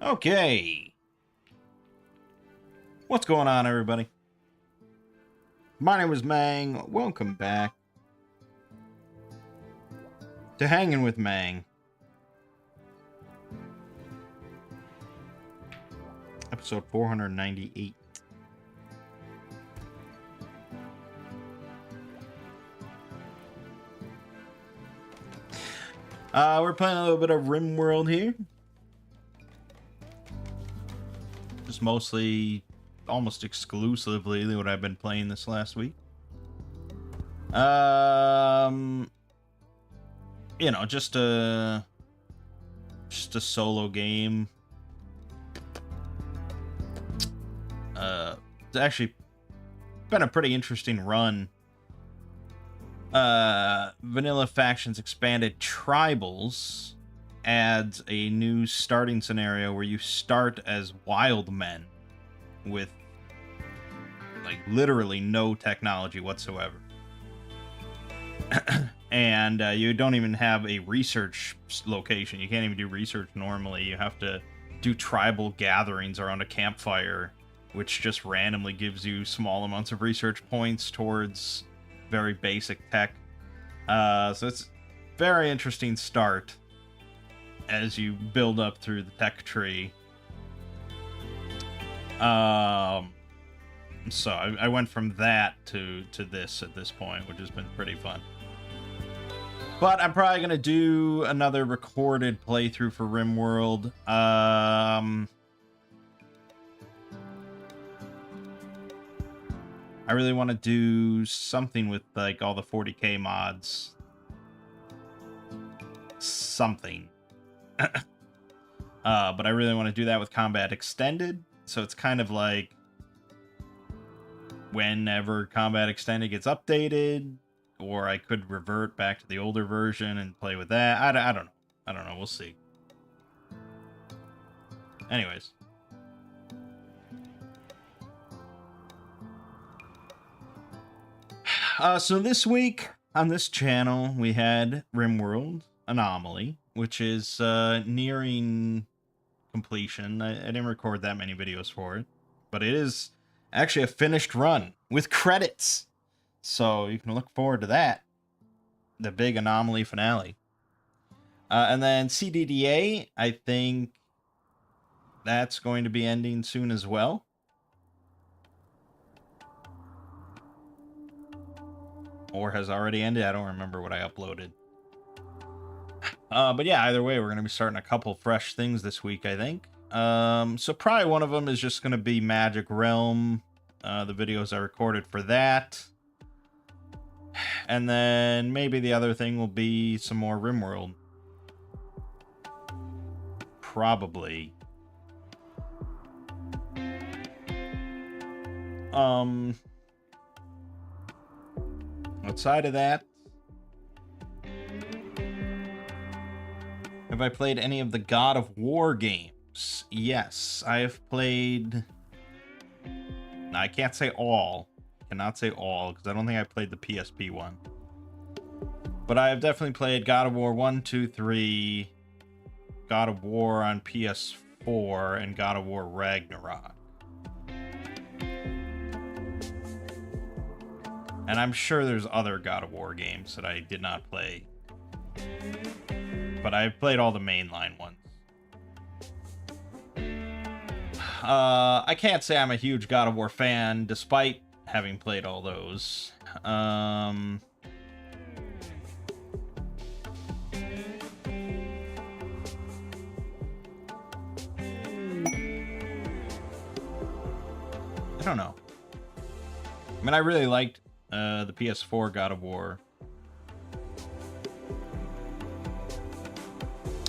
Okay. What's going on, everybody? My name is Mangg. Welcome back to Hanging with Mangg. Episode 498. We're playing a little bit of RimWorld here. Just mostly, almost exclusively what I've been playing this last week. You know, just a solo game. It's actually been a pretty interesting run. Vanilla Factions Expanded Tribals adds a new starting scenario where you start as wild men with like literally no technology whatsoever. And you don't even have a research location. You can't even do research normally. You have to do tribal gatherings around a campfire, which just randomly gives you small amounts of research points towards very basic tech. So it's a very interesting start as you build up through the tech tree. So I went from that to this at this point, which has been pretty fun. But I'm probably going to do another recorded playthrough for RimWorld. I really want to do something with like all the 40k mods. Something. But I really want to do that with Combat Extended. So it's kind of like whenever Combat Extended gets updated, or I could revert back to the older version and play with that. I don't know. I don't know. We'll see. Anyways. So this week on this channel, we had RimWorld Anomaly, which is nearing completion. I didn't record that many videos for it, but it is actually a finished run with credits. So you can look forward to that. The big Anomaly finale. And then CDDA, I think that's going to be ending soon as well. Or has already ended. I don't remember what I uploaded. But yeah, either way, we're going to be starting a couple fresh things this week, I think. So probably one of them is just going to be Magic Realm. The videos I recorded for that. And then maybe the other thing will be some more RimWorld. Probably. Outside of that, have I played any of the God of War games? Yes, I have played... Now, I can't say all. Cannot say all, because I don't think I played the PSP one. But I have definitely played God of War 1, 2, 3, God of War on PS4, and God of War Ragnarok. And I'm sure there's other God of War games that I did not play. But I've played all the mainline ones. I can't say I'm a huge God of War fan, despite having played all those. I don't know. I mean, I really liked the PS4 God of War.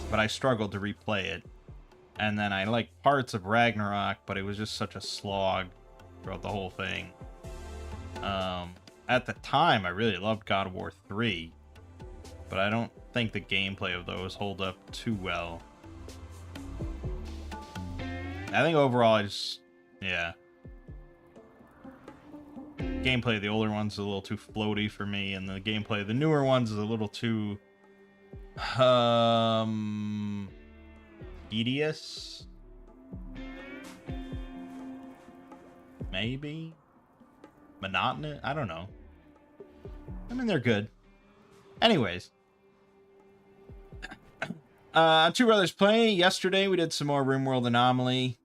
But I struggled to replay it. And then I liked parts of Ragnarok, but it was just such a slog throughout the whole thing. At the time, I really loved God of War 3. But I don't think the gameplay of those hold up too well. I think overall, yeah. Gameplay of the older ones is a little too floaty for me, and the gameplay of the newer ones is a little too tedious. maybe. Monotonous? I don't know. I mean, they're good. Anyways. Two Brothers Play. Yesterday, we did some more RimWorld Anomaly.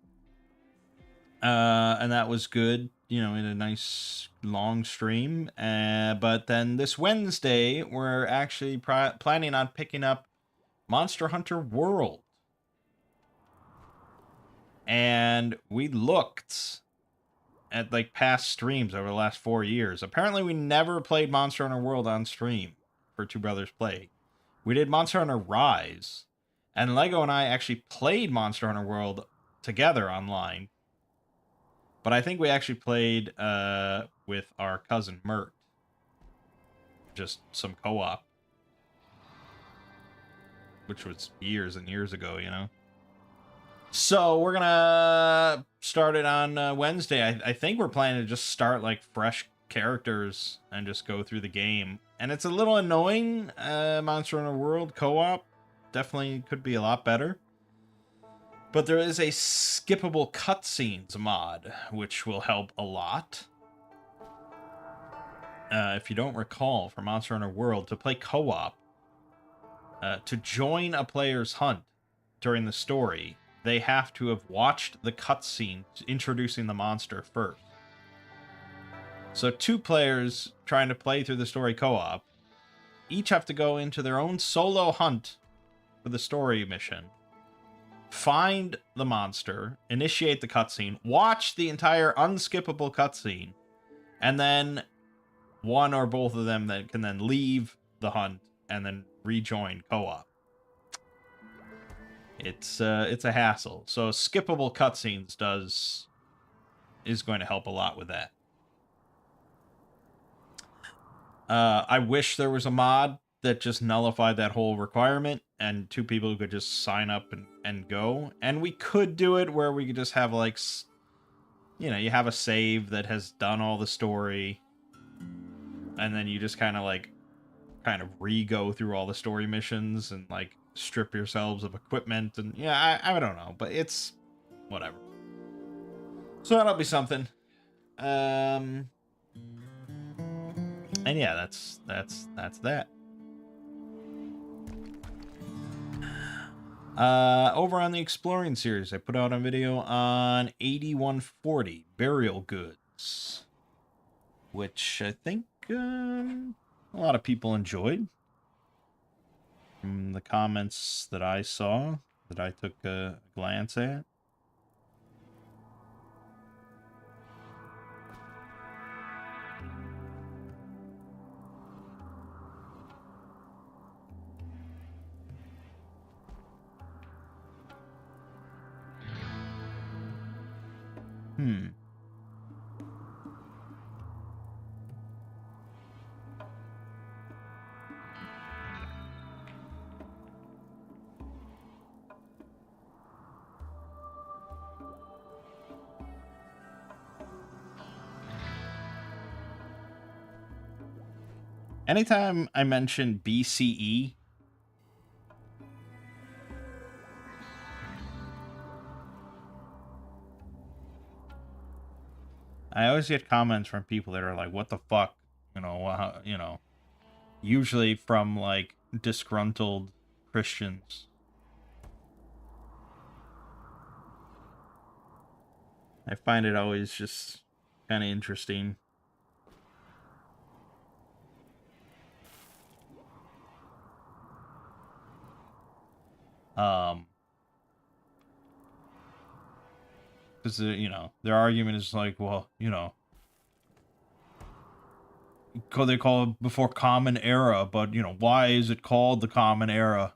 And that was good. You know, in a nice long stream. But then this Wednesday, we're actually planning on picking up Monster Hunter World. And we looked at like past streams over the last 4 years. Apparently, we never played Monster Hunter World on stream for Two Brothers Play. We did Monster Hunter Rise. And Lego and I actually played Monster Hunter World together online. But I think we actually played with our cousin Mert. Just some co-op. Which was years and years ago, you know? So we're gonna start it on Wednesday. I think we're planning to just start like fresh characters and just go through the game. And it's a little annoying, Monster Hunter World co-op. Definitely could be a lot better. But there is a skippable cutscenes mod, which will help a lot. If you don't recall, for Monster Hunter World, to play co-op, to join a player's hunt during the story, they have to have watched the cutscene introducing the monster first. So 2 players trying to play through the story co-op each have to go into their own solo hunt for the story mission, find the monster, initiate the cutscene, watch the entire unskippable cutscene, and then one or both of them that can then leave the hunt and then rejoin co-op. It's a hassle. So skippable cutscenes is going to help a lot with that. I wish there was a mod that just nullified that whole requirement and 2 people could just sign up and go. And we could do it where we could just have like, you know, you have a save that has done all the story. And then you just kind of re-go through all the story missions and like strip yourselves of equipment. And yeah, I don't know, but it's whatever. So that'll be something. And yeah, that's that. Over on the Exploring series, I put out a video on 8140 Burial Goods, which I think a lot of people enjoyed. From the comments that I saw, that I took a glance at. Anytime I mention BCE, I always get comments from people that are like, what the fuck? You know, usually from like disgruntled Christians. I find it always just kind of interesting. Because, you know, their argument is like, well, you know, they call it before Common Era, but, you know, why is it called the Common Era?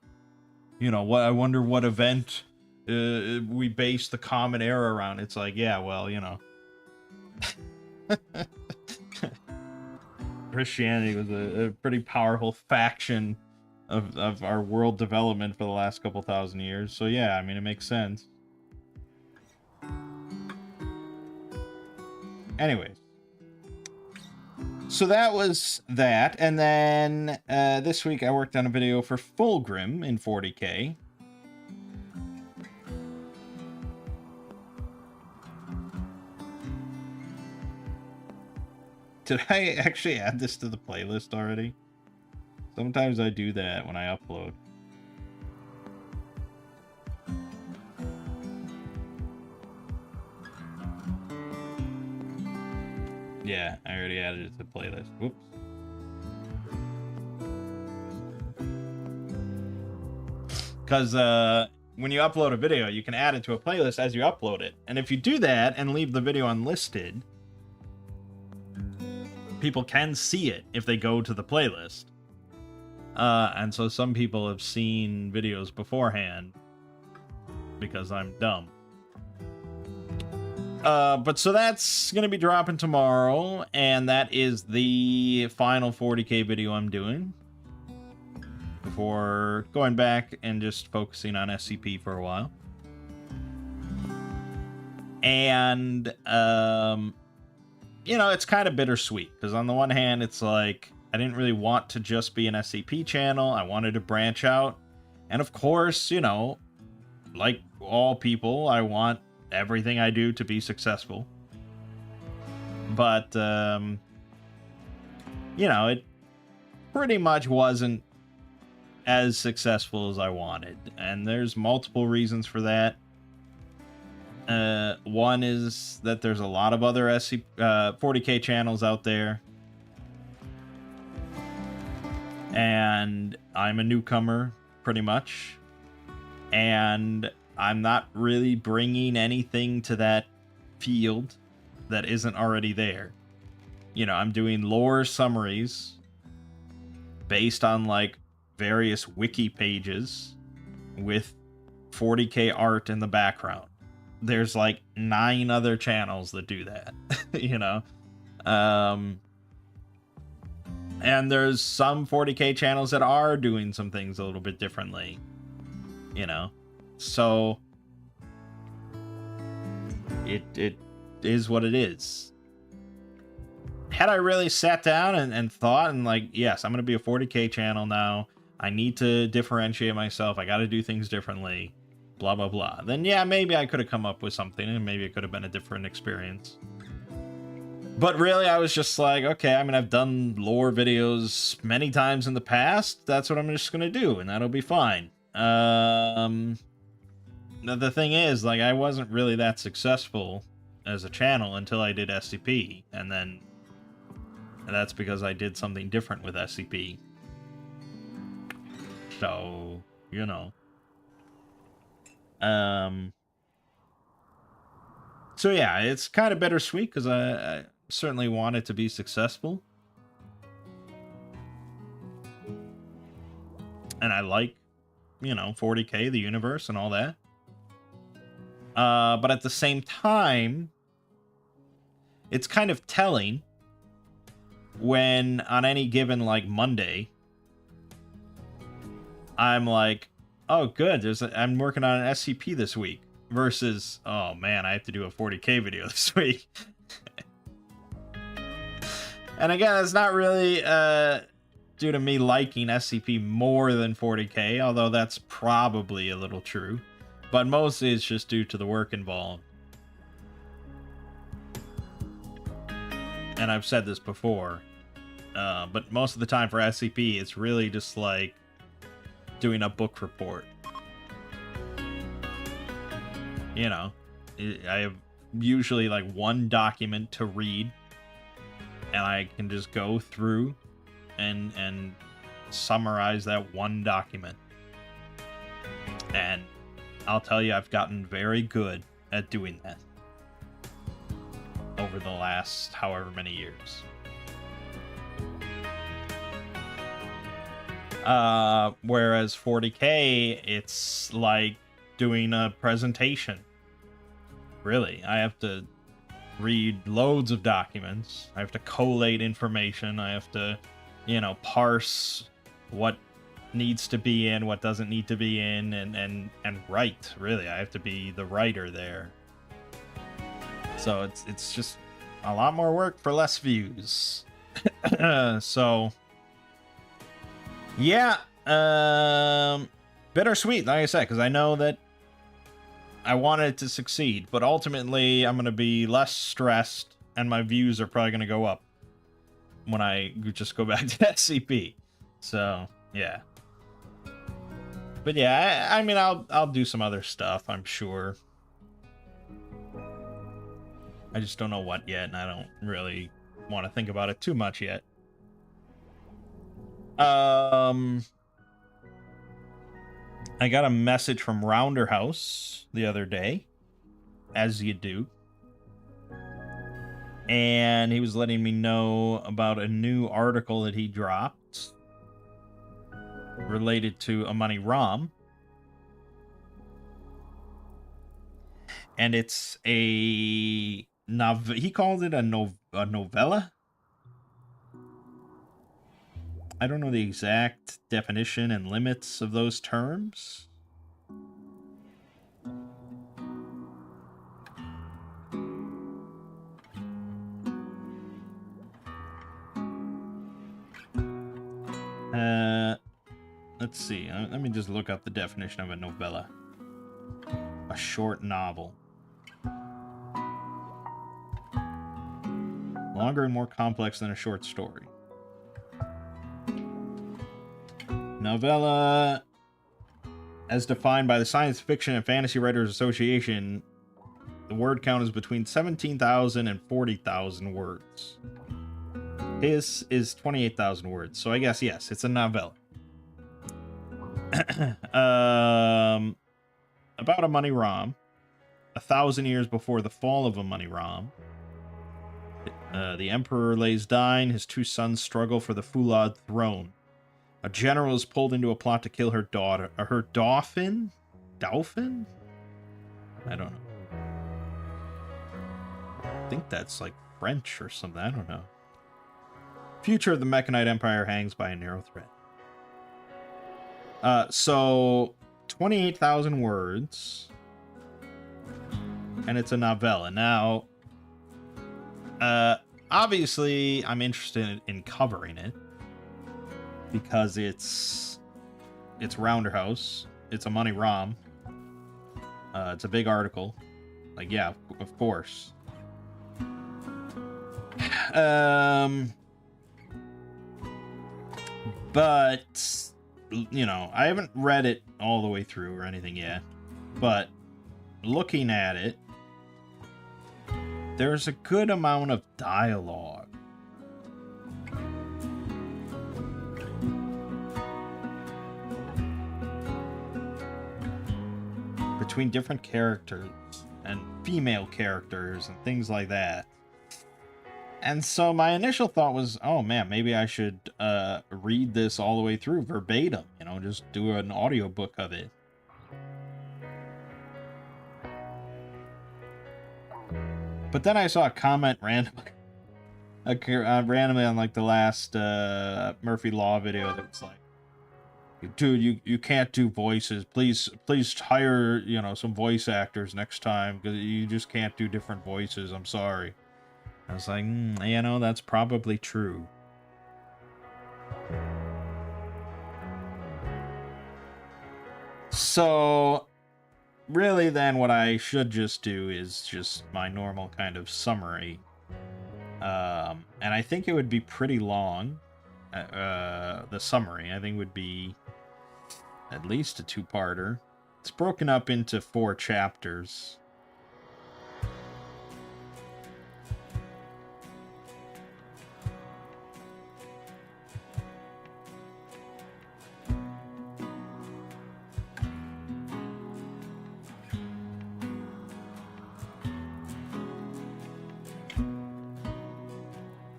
You know, I wonder what event we base the Common Era around. It's like, yeah, well, you know. Christianity was a pretty powerful faction of our world development for the last couple thousand years. So yeah, I mean, it makes sense. Anyways. So that was that. And then this week I worked on a video for Fulgrim in 40K. Did I actually add this to the playlist already? Sometimes I do that when I upload. Yeah, I already added it to the playlist. Whoops. Because when you upload a video, you can add it to a playlist as you upload it. And if you do that and leave the video unlisted, people can see it if they go to the playlist. And so some people have seen videos beforehand because I'm dumb. But so that's going to be dropping tomorrow, and that is the final 40K video I'm doing before going back and just focusing on SCP for a while. And, you know, it's kind of bittersweet, because on the one hand, it's like, I didn't really want to just be an SCP channel. I wanted to branch out. And of course, you know, like all people, I want everything I do to be successful. But, you know, it pretty much wasn't as successful as I wanted. And there's multiple reasons for that. One is that there's a lot of other 40K channels out there. And I'm a newcomer, pretty much. And I'm not really bringing anything to that field that isn't already there. You know, I'm doing lore summaries based on, like, various wiki pages with 40K art in the background. There's, like, 9 other channels that do that, you know? And there's some 40K channels that are doing some things a little bit differently, you know? So it is what it is. Had I really sat down and thought and like, yes, I'm going to be a 40K channel now. I need to differentiate myself. I got to do things differently, blah, blah, blah. Then yeah, maybe I could have come up with something and maybe it could have been a different experience. But really, I was just like, okay, I mean, I've done lore videos many times in the past. That's what I'm just going to do, and that'll be fine. The thing is, like, I wasn't really that successful as a channel until I did SCP, and that's because I did something different with SCP. So, you know. So yeah, it's kind of bittersweet because I certainly want it to be successful. And I like, you know, 40K, the universe, and all that. But at the same time, it's kind of telling when on any given, like, Monday, I'm like, oh, good, I'm working on an SCP this week. Versus, oh man, I have to do a 40K video this week. And again, it's not really due to me liking SCP more than 40K, although that's probably a little true. But mostly it's just due to the work involved. And I've said this before, but most of the time for SCP, it's really just like doing a book report. You know, I have usually like one document to read, and I can just go through and summarize that one document. And I'll tell you, I've gotten very good at doing that over the last however many years. Whereas 40K, it's like doing a presentation. Really, I have to read loads of documents. I have to collate information. I have to, you know, parse what needs to be in, what doesn't need to be in, and write. Really, I have to be the writer there. So it's just a lot more work for less views. So yeah, bittersweet, like I said, because I know that I wanted it to succeed, but ultimately I'm going to be less stressed and my views are probably going to go up. when I just go back to SCP. So yeah. But yeah, I mean, I'll do some other stuff, I'm sure. I just don't know what yet, and I don't really want to think about it too much yet. I got a message from Rounder House the other day, as you do. And he was letting me know about a new article that he dropped related to a money ROM. And it's he called it a novella. I don't know the exact definition and limits of those terms. Let's see. Let me just look up the definition of a novella. A short novel. Longer and more complex than a short story. Novella, as defined by the Science Fiction and Fantasy Writers Association, the word count is between 17,000 and 40,000 words. His is 28,000 words, so I guess, yes, it's a novella. About a money ROM, 1,000 years before the fall of a money ROM. The emperor lays dying, his two sons struggle for the Fulad throne. A general is pulled into a plot to kill her daughter. Her dauphin? Dauphin? I don't know. I think that's like French or something. I don't know. Future of the Mechanite Empire hangs by a narrow thread. So 28,000 words. And it's a novella. Now, obviously, I'm interested in covering it. Because it's Rounder House. It's a money ROM. It's a big article. Like, yeah, of course. But, you know, I haven't read it all the way through or anything yet. But looking at it, there's a good amount of dialogue. Between different characters and female characters and things like that. And so my initial thought was, oh man, maybe I should read this all the way through verbatim, you know, just do an audiobook of it. But then I saw a comment randomly on like the last Murphy Law video that was like, dude, you can't do voices. Please hire, you know, some voice actors next time, because you just can't do different voices. I'm sorry. I was like, you know, that's probably true. So, really then what I should just do is just my normal kind of summary. And I think it would be pretty long. The summary, I think, would be at least a two-parter. It's broken up into 4 chapters.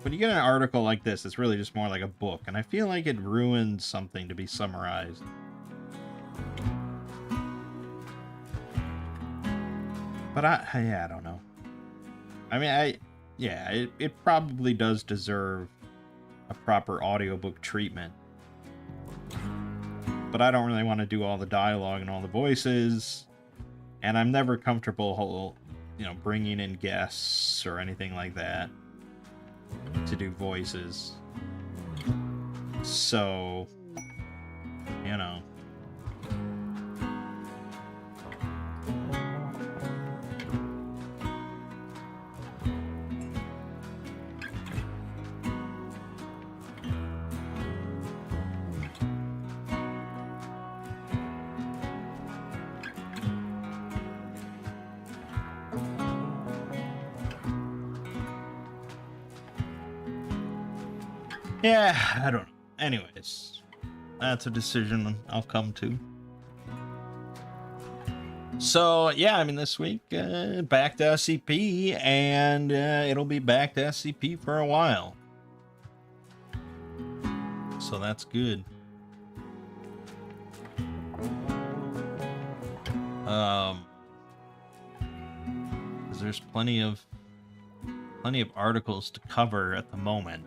When you get an article like this, it's really just more like a book, and I feel like it ruins something to be summarized. But I don't know. I mean, it probably does deserve a proper audiobook treatment. But I don't really want to do all the dialogue and all the voices, and I'm never comfortable, you know, bringing in guests or anything like that to do voices. So, you know. Yeah, I don't know. Anyways, that's a decision I'll come to. So, yeah, I mean, this week, back to SCP, and it'll be back to SCP for a while. So that's good. Because there's plenty of articles to cover at the moment.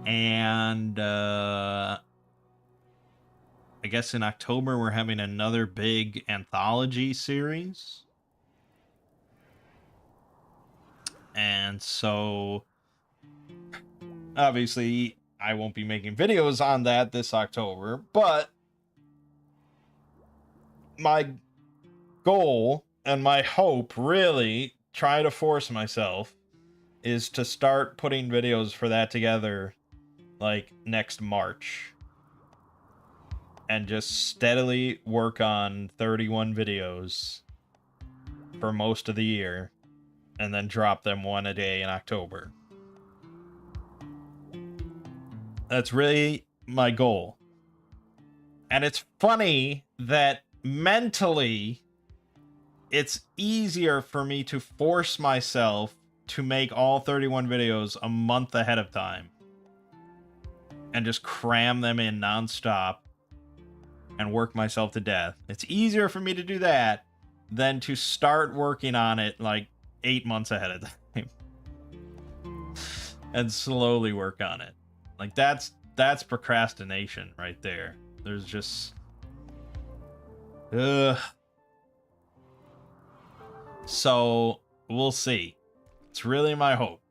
And, I guess in October, we're having another big anthology series. And so, obviously, I won't be making videos on that this October, but my goal and my hope, really, try to force myself, is to start putting videos for that together, like, next March. And just steadily work on 31 videos for most of the year, and then drop them one a day in October. That's really my goal. And it's funny that mentally, it's easier for me to force myself to make all 31 videos a month ahead of time and just cram them in nonstop and work myself to death. It's easier for me to do that than to start working on it like 8 months ahead of time and slowly work on it. Like, that's procrastination right there. There's just so we'll see. It's really my hope,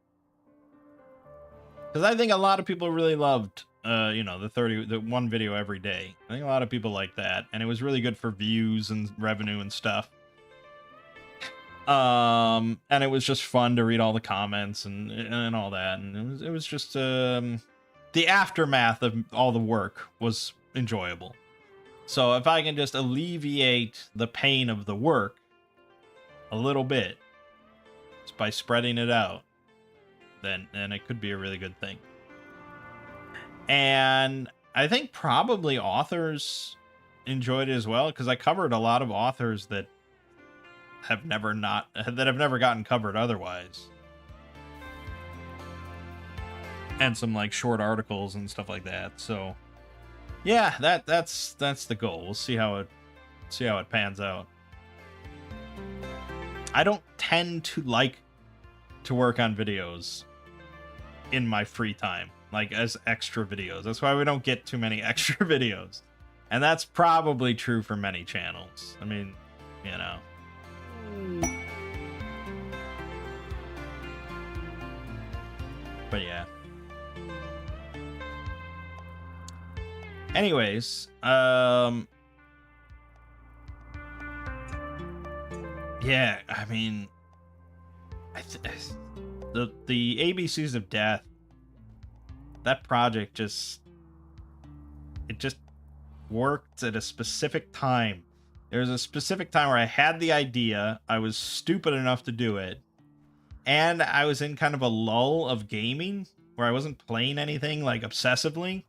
because I think a lot of people really loved the one video every day. I think a lot of people like that, and it was really good for views and revenue and stuff. And it was just fun to read all the comments and all that, and it was just the aftermath of all the work was enjoyable. So if I can just alleviate the pain of the work a little bit, just by spreading it out, then it could be a really good thing. And I think probably authors enjoyed it as well, because I covered a lot of authors that have never gotten covered otherwise, and some like short articles and stuff like that. So yeah, that's the goal. We'll see how it pans out. I don't tend to like to work on videos in my free time, like as extra videos. That's why we don't get too many extra videos. And that's probably true for many channels. I mean, you know. But yeah. Anyways, yeah, I mean, the ABCs of Death, that project just worked at a specific time. There was a specific time where I had the idea, I was stupid enough to do it, and I was in kind of a lull of gaming where I wasn't playing anything like obsessively,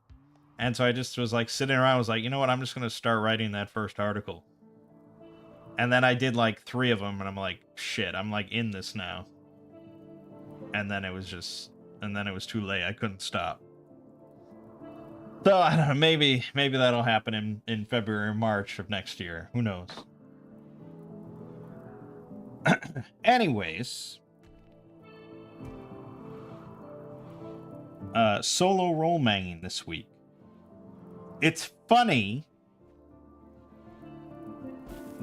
and so I just was like sitting around, I was like, you know what, I'm just gonna start writing that first article. And then I did like 3 of them, and I'm like, shit, I'm like in this now. And then it was too late. I couldn't stop. So I don't know, maybe that'll happen in February or March of next year. Who knows? Anyways, solo role manging this week. It's funny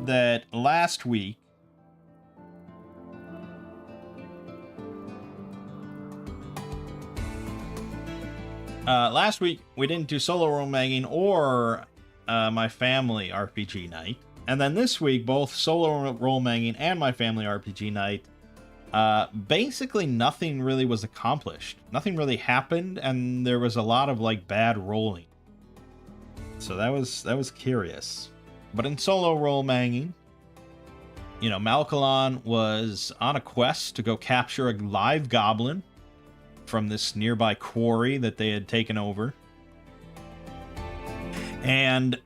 that last week we didn't do solo role manging or my family RPG night, and then this week both solo role manging and my family RPG night, basically nothing really was accomplished. Nothing really happened, and there was a lot of like bad rolling. So that was curious. But in solo role manging, Malkalon was on a quest to go capture a live goblin from this nearby quarry that they had taken over. And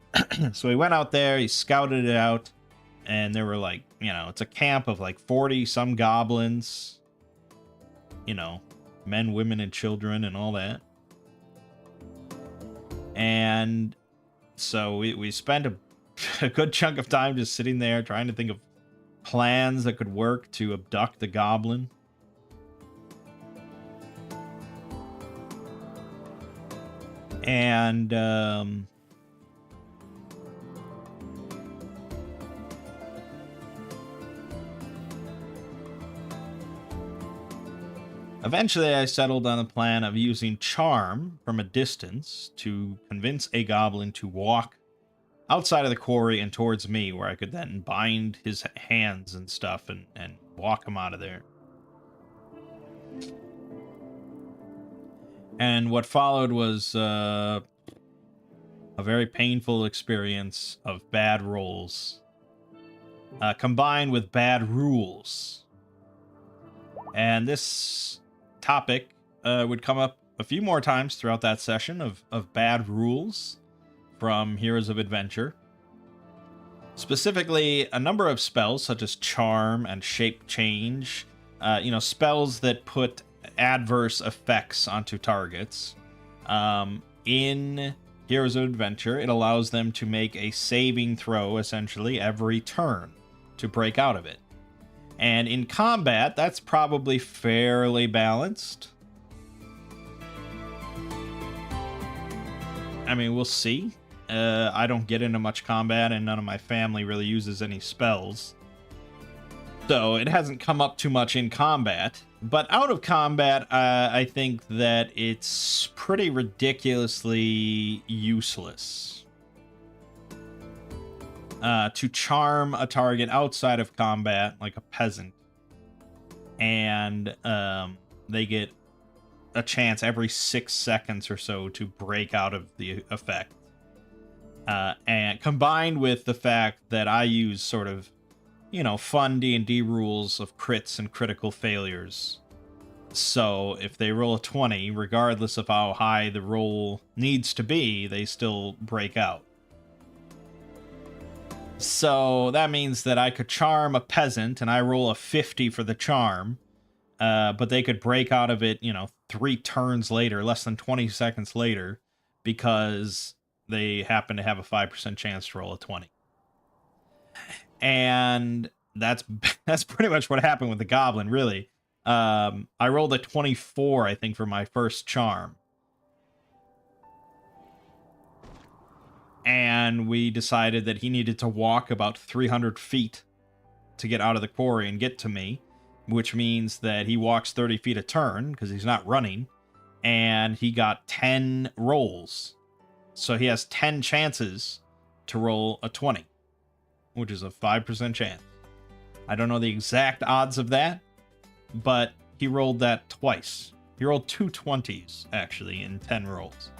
so he went out there, he scouted it out, and there were like, you know, it's a camp of like 40 some goblins, you know, men, women, and children and all that. And so we spent a good chunk of time just sitting there trying to think of plans that could work to abduct the goblin. And eventually I settled on the plan of using charm from a distance to convince a goblin to walk outside of the quarry and towards me, where I could then bind his hands and stuff and walk him out of there. And what followed was a very painful experience of bad rolls, combined with bad rules. And this topic would come up a few more times throughout that session of bad rules from Heroes of Adventure. Specifically, a number of spells such as Charm and Shape Change, you know, spells that put adverse effects onto targets. In Heroes of Adventure, it allows them to make a saving throw, essentially, every turn to break out of it. And in combat, that's probably fairly balanced. I mean, we'll see. I don't get into much combat, and none of my family really uses any spells. So it hasn't come up too much in combat. But out of combat, I think that it's pretty ridiculously useless to charm a target outside of combat, like a peasant. And they get a chance every 6 seconds or so to break out of the effect. And combined with the fact that I use sort of, you know, fun D&D rules of crits and critical failures. So if they roll a 20, regardless of how high the roll needs to be, they still break out. So that means that I could charm a peasant and I roll a 50 for the charm, but they could break out of it, you know, 3 turns later, less than 20 seconds later, because they happen to have a 5% chance to roll a 20. And that's pretty much what happened with the goblin, really. I rolled a 24, I think, for my first charm. And we decided that he needed to walk about 300 feet to get out of the quarry and get to me, which means that he walks 30 feet a turn, because he's not running, and he got 10 rolls. So he has 10 chances to roll a 20, which is a 5% chance. I don't know the exact odds of that, but he rolled that twice. He rolled 2 20s, actually, in 10 rolls.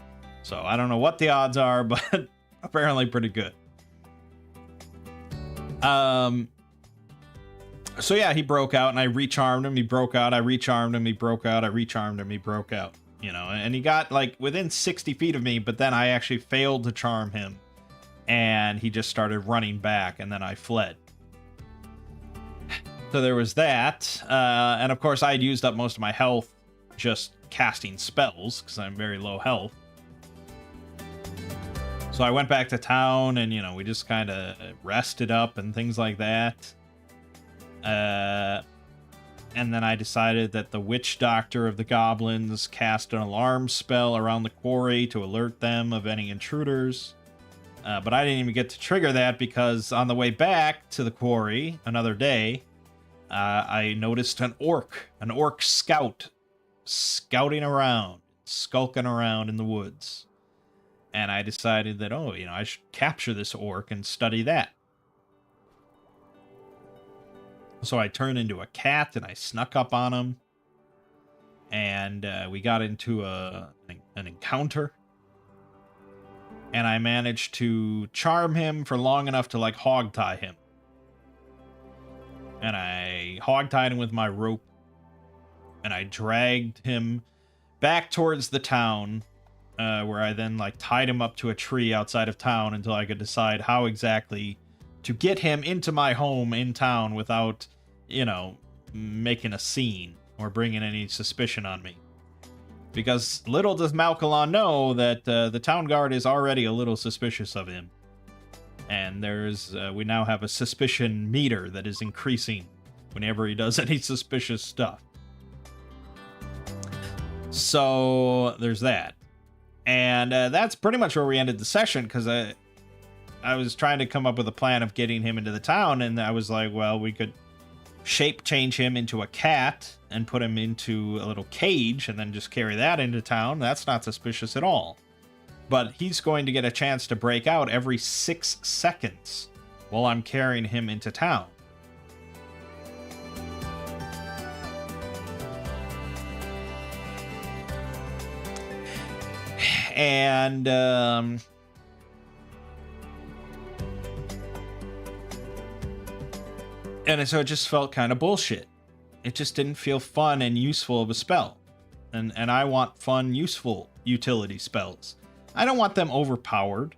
So I don't know what the odds are, but apparently pretty good. So yeah, he broke out, and I recharmed him. He broke out, I recharmed him. He broke out, I recharmed him. He broke out, you know. And he got, like, within 60 feet of me, but then I actually failed to charm him. And he just started running back, and then I fled. So there was that. And of course, I had used up most of my health just casting spells, because I'm very low health. So I went back to town, and, you know, we just kind of rested up and things like that. And then I decided that the witch doctor of the goblins cast an alarm spell around the quarry to alert them of any intruders. But I didn't even get to trigger that, because on the way back to the quarry another day, I noticed an orc scout scouting around, skulking around in the woods. And I decided that, oh, you know, I should capture this orc and study that. So I turned into a cat and I snuck up on him. And we got into an encounter. And I managed to charm him for long enough to, like, hogtie him. And I hogtied him with my rope. And I dragged him back towards the town, where I then like tied him up to a tree outside of town until I could decide how exactly to get him into my home in town without, you know, making a scene or bringing any suspicion on me. Because little does Malkalon know that the town guard is already a little suspicious of him. And we now have a suspicion meter that is increasing whenever he does any suspicious stuff. So there's that. And that's pretty much where we ended the session, because I was trying to come up with a plan of getting him into the town, and I was like, well, we could shape change him into a cat and put him into a little cage and then just carry that into town. That's not suspicious at all. But he's going to get a chance to break out every 6 seconds while I'm carrying him into town. And so it just felt kind of bullshit. It just didn't feel fun and useful of a spell. And I want fun, useful utility spells. I don't want them overpowered.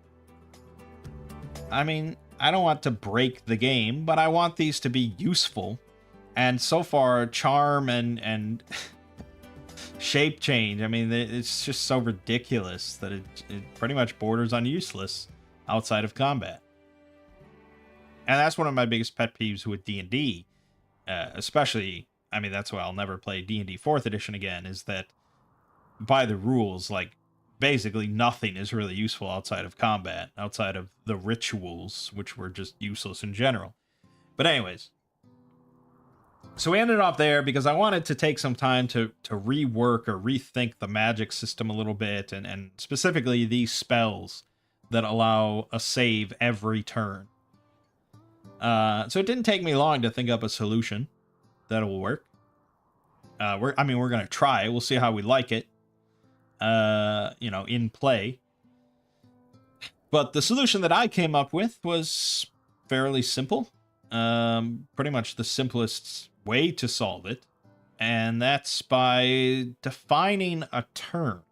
I mean, I don't want to break the game, but I want these to be useful. And so far, Charm and Shape Change, I mean, it's just so ridiculous that it pretty much borders on useless outside of combat. And that's one of my biggest pet peeves with D&D, especially, I mean, that's why I'll never play D&D 4th edition again, is that by the rules, like, basically nothing is really useful outside of combat, outside of the rituals, which were just useless in general. But anyways, so we ended up there because I wanted to take some time to rework or rethink the magic system a little bit, and specifically these spells that allow a save every turn. So it didn't take me long to think up a solution that'll work. We're going to try. We'll see how we like it, in play. But the solution that I came up with was fairly simple. Pretty much the simplest way to solve it. And that's by defining a turn.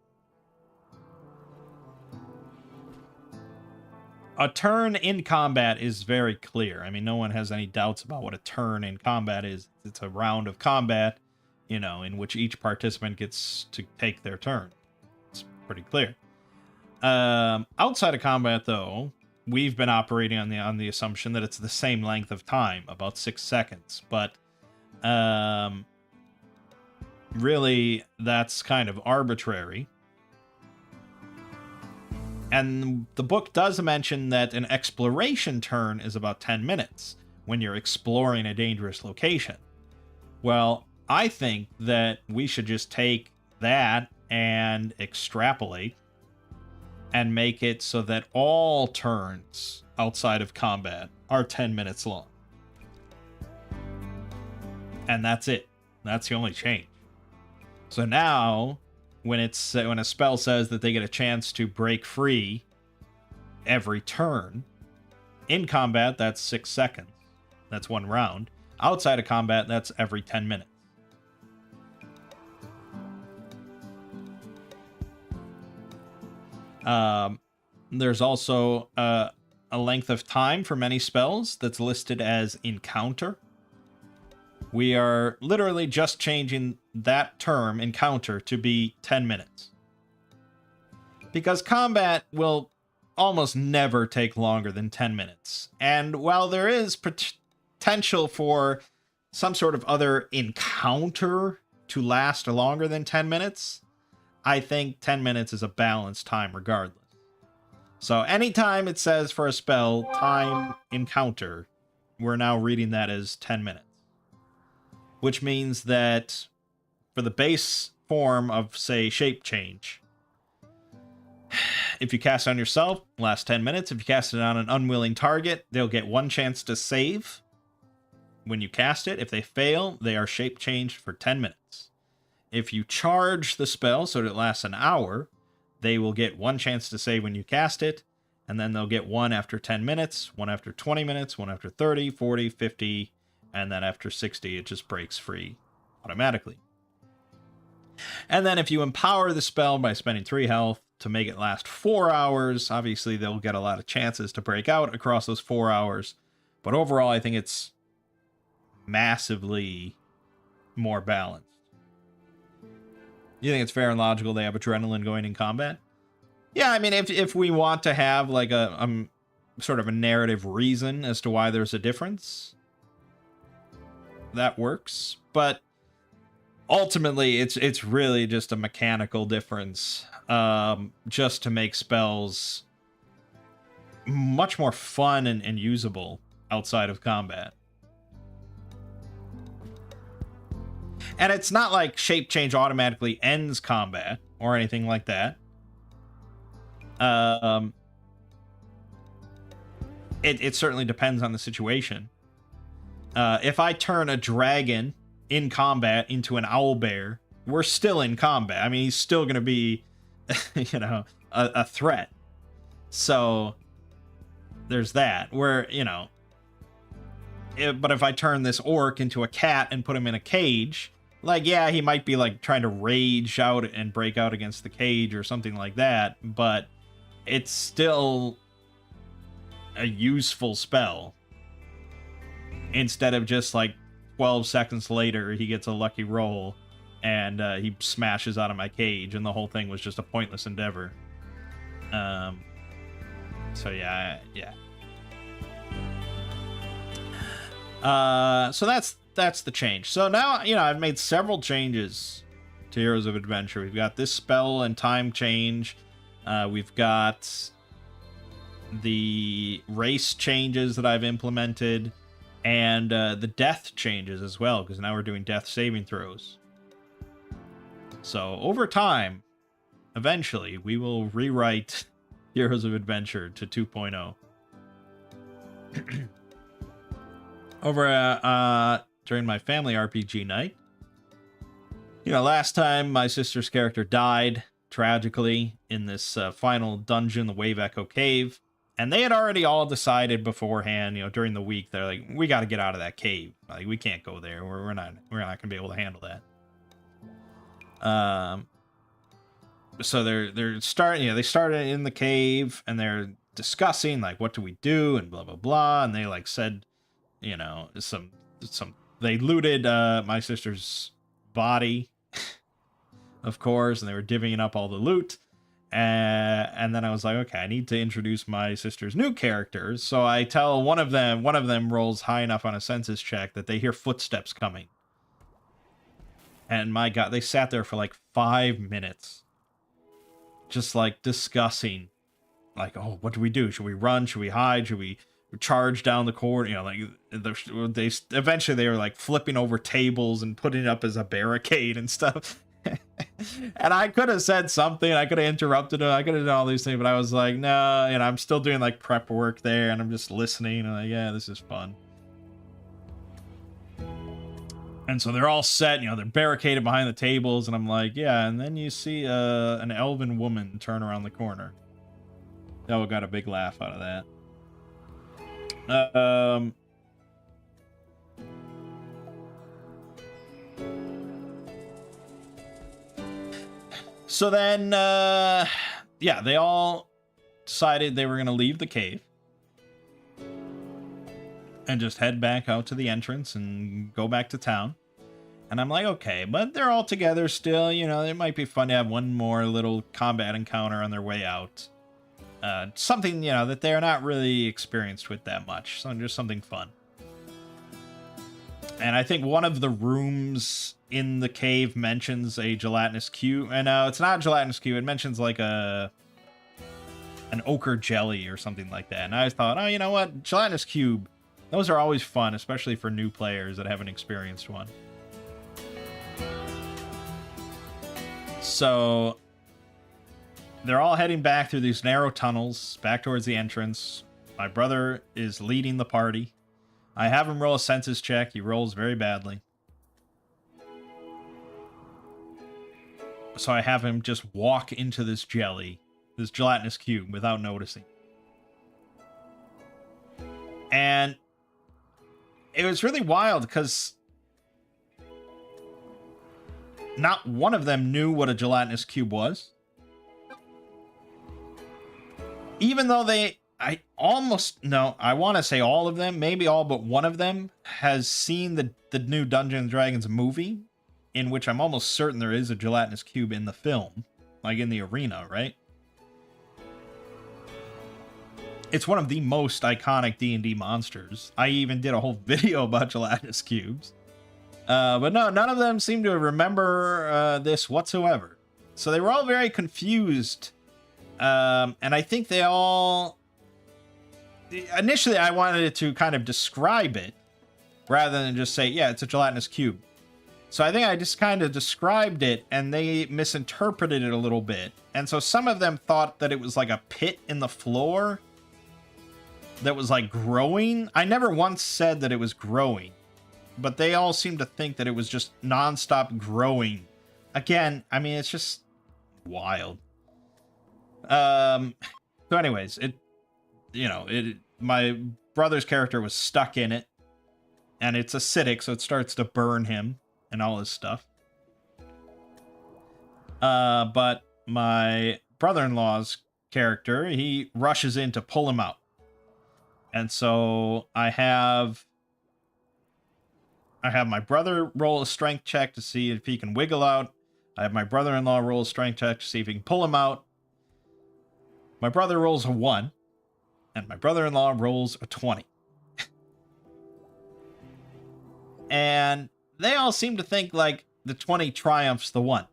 A turn in combat is very clear. I mean, no one has any doubts about what a turn in combat is. It's a round of combat, in which each participant gets to take their turn. It's pretty clear. Outside of combat, though, we've been operating on the assumption that it's the same length of time, about 6 seconds. But really, that's kind of arbitrary. And the book does mention that an exploration turn is about 10 minutes when you're exploring a dangerous location. Well, I think that we should just take that and extrapolate and make it so that all turns outside of combat are 10 minutes long. And that's it. That's the only change. So now, when a spell says that they get a chance to break free every turn, in combat, that's 6 seconds. That's 1 round. Outside of combat, that's every 10 minutes. There's also a length of time for many spells that's listed as encounter. We are literally just changing that term, encounter, to be 10 minutes. Because combat will almost never take longer than 10 minutes. And while there is potential for some sort of other encounter to last longer than 10 minutes, I think 10 minutes is a balanced time regardless. So anytime it says for a spell, time encounter, we're now reading that as 10 minutes. Which means that for the base form of, say, shape change, if you cast it on yourself, lasts 10 minutes. If you cast it on an unwilling target, they'll get 1 chance to save when you cast it. If they fail, they are shape changed for 10 minutes. If you charge the spell so that it lasts an hour, they will get 1 chance to save when you cast it, and then they'll get 1 after 10 minutes, 1 after 20 minutes, 1 after 30, 40, 50, and then after 60, it just breaks free automatically. And then if you empower the spell by spending 3 health to make it last 4 hours, obviously they'll get a lot of chances to break out across those 4 hours. But overall, I think it's massively more balanced. You think it's fair and logical they have adrenaline going in combat? Yeah, I mean, if we want to have like a sort of a narrative reason as to why there's a difference, that works. But ultimately, it's really just a mechanical difference, just to make spells much more fun and usable outside of combat. And it's not like shape change automatically ends combat or anything like that. It certainly depends on the situation. If I turn a dragon in combat into an owlbear, we're still in combat. I mean, he's still going to be, you know, a threat. So there's that. Where, you know, but if I turn this orc into a cat and put him in a cage, like, yeah, he might be like trying to rage out and break out against the cage or something like that, but it's still a useful spell. Instead of just like 12 seconds later, he gets a lucky roll and he smashes out of my cage, and the whole thing was just a pointless endeavor. So yeah. So that's the change. So now, you know, I've made several changes to Heroes of Adventure. We've got this spell and time change. We've got the race changes that I've implemented, and the death changes as well, because now we're doing death saving throws. So over time, eventually, we will rewrite Heroes of Adventure to 2.0. Over during my family RPG night, you know, last time my sister's character died tragically in this final dungeon, the Wave Echo Cave, and they had already all decided beforehand, you know, during the week, they're like, we got to get out of that cave. Like, we can't go there. We're not going to be able to handle that. So they're starting, you know, they started in the cave and they're discussing like, what do we do, and blah blah blah, and they like said, you know, some they looted my sister's body, of course, and they were divvying up all the loot. And then I was like, okay, I need to introduce my sister's new characters. So I tell one of them rolls high enough on a senses check that they hear footsteps coming. And my God, they sat there for like 5 minutes, just like discussing, like, oh, what do we do? Should we run? Should we hide? Should we charge down the corridor? You know, like they eventually they were like flipping over tables and putting it up as a barricade and stuff. And I could have said something. I could have interrupted it. I could have done all these things, but I was like, no. And I'm still doing like prep work there, and I'm just listening. And like, yeah, this is fun. And so they're all set. You know, they're barricaded behind the tables, and I'm like, yeah. And then you see an elven woman turn around the corner. Oh, got a big laugh out of that. So then, yeah, they all decided they were going to leave the cave and just head back out to the entrance and go back to town. And I'm like, okay, but they're all together still. You know, it might be fun to have one more little combat encounter on their way out. Something, you know, that they're not really experienced with that much. So just something fun. And I think one of the rooms in the cave mentions a gelatinous cube. And it's not a gelatinous cube. It mentions like an ochre jelly or something like that. And I thought, oh, you know what? Gelatinous cube. Those are always fun, especially for new players that haven't experienced one. So they're all heading back through these narrow tunnels, back towards the entrance. My brother is leading the party. I have him roll a senses check. He rolls very badly. So I have him just walk into this jelly, this gelatinous cube, without noticing. And it was really wild because not one of them knew what a gelatinous cube was. Even though I want to say all of them, maybe all but one of them, has seen the new Dungeons and Dragons movie, in which I'm almost certain there is a gelatinous cube in the film, like in the arena, right? It's one of the most iconic D&D monsters. I even did a whole video about gelatinous cubes. But no, none of them seem to remember this whatsoever. So they were all very confused. And I think they all... Initially, I wanted it to kind of describe it, rather than just say, yeah, it's a gelatinous cube. So I think I just kind of described it, and they misinterpreted it a little bit. And so some of them thought that it was like a pit in the floor that was like growing. I never once said that it was growing, but they all seem to think that it was just nonstop growing. Again, I mean, it's just wild. So anyways, my brother's character was stuck in it, and it's acidic, so it starts to burn him and all his stuff. But my brother-in-law's character, he rushes in to pull him out. And so I have my brother roll a strength check to see if he can wiggle out. I have my brother-in-law roll a strength check to see if he can pull him out. My brother rolls a 1, and my brother-in-law rolls a 20. And they all seem to think like the 20 triumphs the 1.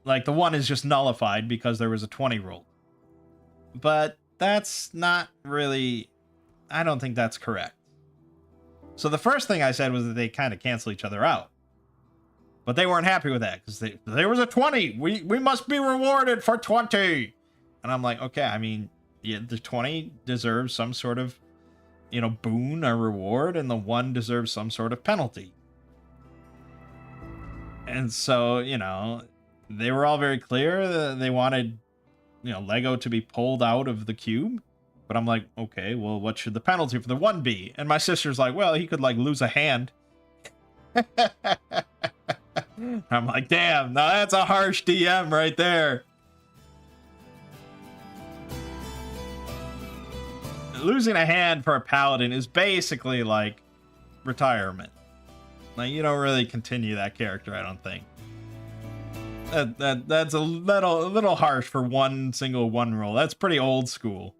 Like the 1 is just nullified because there was a 20 roll. But that's not really... I don't think that's correct. So the first thing I said was that they kind of cancel each other out. But they weren't happy with that because there was a 20. We must be rewarded for 20. And I'm like, okay, I mean, yeah, the 20 deserves some sort of, boon or reward, and the 1 deserves some sort of penalty. And so, they were all very clear that they wanted, Lego to be pulled out of the cube. But I'm like, okay, well, what should the penalty for the 1 be? And my sister's like, well, he could, lose a hand. I'm like, damn, now that's a harsh DM right there. Losing a hand for a paladin is basically like retirement. Like, you don't really continue that character, I don't think. That's a little harsh for one single 1 roll. That's pretty old school.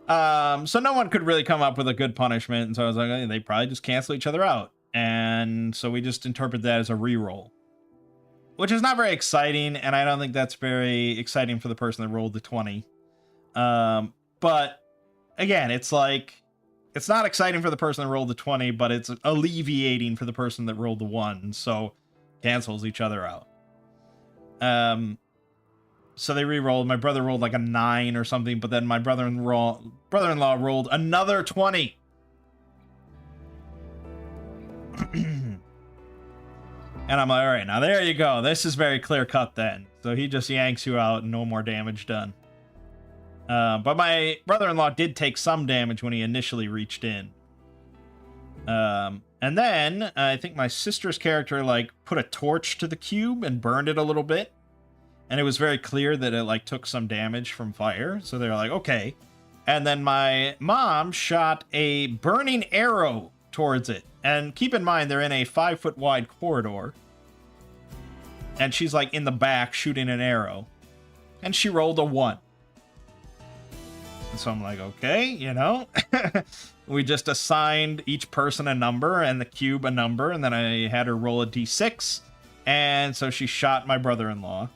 So no one could really come up with a good punishment, and so I was like, hey, they probably just cancel each other out. And so we just interpret that as a reroll. Which is not very exciting, and I don't think that's very exciting for the person that rolled the 20. But again, it's like, it's not exciting for the person that rolled the 20, but it's alleviating for the person that rolled the 1, so cancels each other out. So they re-rolled. My brother rolled like a 9 or something, but then my brother-in-law rolled another 20. And I'm like, all right, now there you go. This is very clear cut then. So he just yanks you out and no more damage done. But my brother-in-law did take some damage when he initially reached in. And then I think my sister's character put a torch to the cube and burned it a little bit. And it was very clear that it took some damage from fire. So they were like, okay. And then my mom shot a burning arrow towards it. And keep in mind, they're in a 5-foot wide corridor. And she's in the back shooting an arrow. And she rolled a 1. And so I'm like, okay, we just assigned each person a number and the cube a number. And then I had her roll a d6. And so she shot my brother-in-law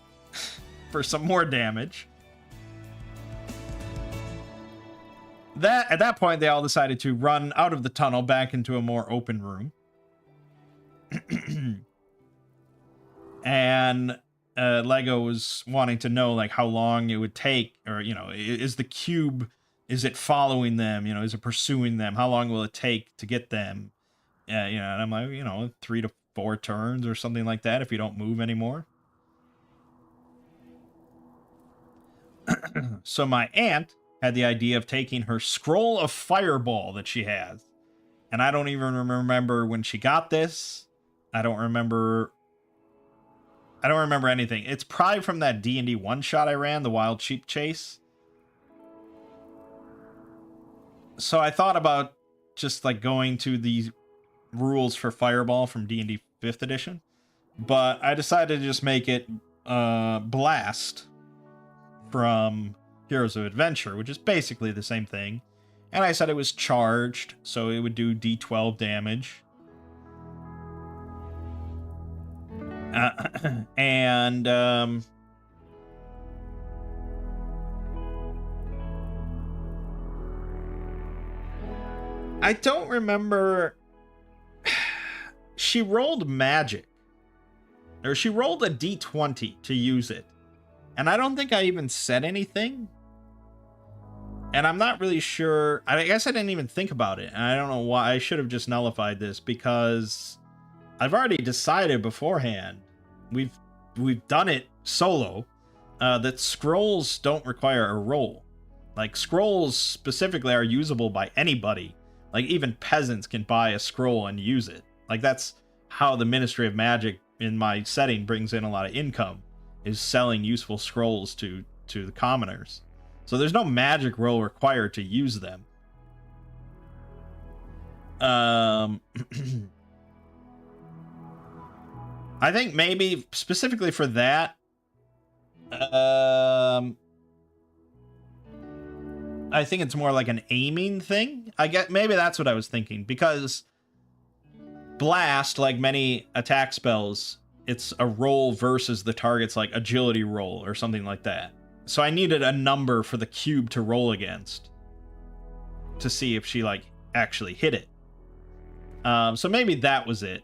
for some more damage. At that point, they all decided to run out of the tunnel back into a more open room. And Lego was wanting to know how long it would take, or is the cube, is it following them, is it pursuing them, how long will it take to get them, and I'm like, 3 to 4 turns or something like that if you don't move anymore. So my aunt had the idea of taking her scroll of fireball that she has, and I don't even remember when she got this. I don't remember anything. It's probably from that D&D one-shot I ran, the Wild Sheep Chase. So I thought about just like going to the rules for Fireball from D&D 5th edition, but I decided to just make it Blast from Heroes of Adventure, which is basically the same thing. And I said it was charged, so it would do D12 damage. And I don't remember. She rolled magic, or she rolled a D20 to use it, and I don't think I even said anything. And I'm not really sure. I guess I didn't even think about it, and I don't know why. I should have just nullified this, because I've already decided beforehand. We've done it solo. That scrolls don't require a roll. Like, scrolls specifically are usable by anybody. Like, even peasants can buy a scroll and use it. Like, that's how the Ministry of Magic in my setting brings in a lot of income, is selling useful scrolls to the commoners. So there's no magic roll required to use them. I think maybe specifically for that, I think it's more like an aiming thing. I get, maybe that's what I was thinking, because Blast, like many attack spells, it's a roll versus the target's like agility roll or something like that. So I needed a number for the cube to roll against to see if she like actually hit it. So maybe that was it.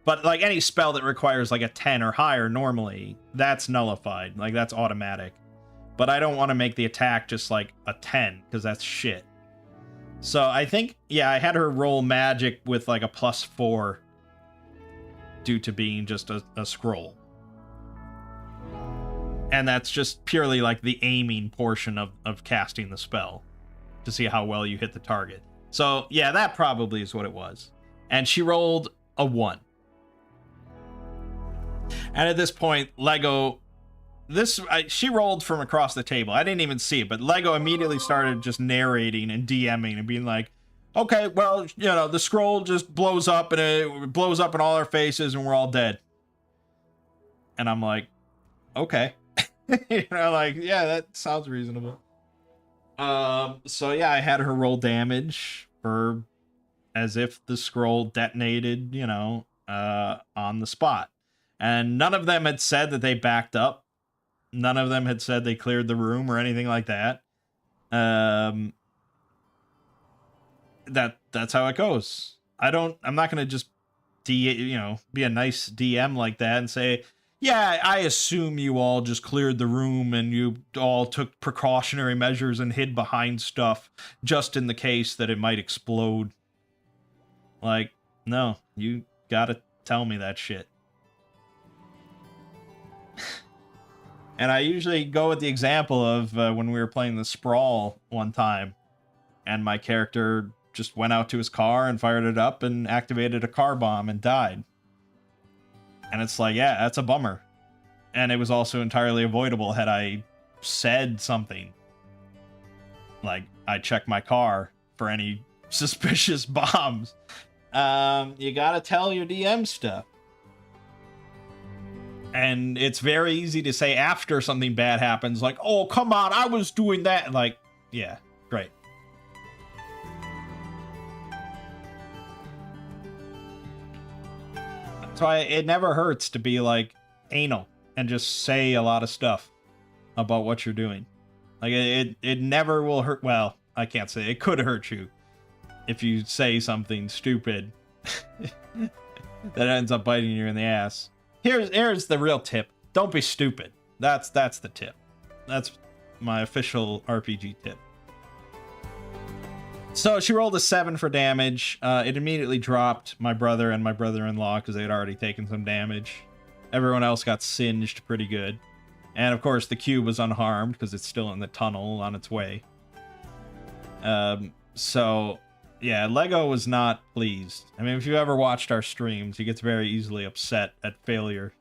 But like any spell that requires like a 10 or higher normally, that's nullified. Like, that's automatic. But I don't want to make the attack just like a 10, because that's shit. So I think, yeah, I had her roll magic with like a +4 due to being just a scroll. And that's just purely like the aiming portion of casting the spell to see how well you hit the target. So yeah, that probably is what it was. And she rolled a 1. And at this point, Lego, she rolled from across the table. I didn't even see it, but Lego immediately started just narrating and DMing and being like, okay, well, you know, the scroll just blows up and it blows up in all our faces and we're all dead. And I'm like, okay. You know, like, yeah, that sounds reasonable. So yeah, I had her roll damage for as if the scroll detonated, you know, on the spot. And none of them had said that they backed up. None of them had said they cleared the room or anything like that. That's how it goes. I'm not going to just be a nice DM like that and say, yeah, I assume you all just cleared the room and you all took precautionary measures and hid behind stuff just in the case that it might explode. Like, no, you gotta tell me that shit. And I usually go with the example of when we were playing the Sprawl one time, and my character just went out to his car and fired it up and activated a car bomb and died. And it's like, yeah, that's a bummer. And it was also entirely avoidable had I said something. Like, I check my car for any suspicious bombs. You gotta tell your DM stuff. And it's very easy to say after something bad happens, like, oh, come on, I was doing that. Like, yeah, great. That's why it never hurts to be, like, anal and just say a lot of stuff about what you're doing. Like, it never will hurt. Well, I can't say. It could hurt you if you say something stupid that ends up biting you in the ass. Here's the real tip. Don't be stupid. That's the tip. That's my official RPG tip. So she rolled a 7 for damage. It immediately dropped my brother and my brother-in-law because they had already taken some damage. Everyone else got singed pretty good. And of course the cube was unharmed because it's still in the tunnel on its way. So Yeah, Lego was not pleased. I mean, if you ever watched our streams, he gets very easily upset at failure.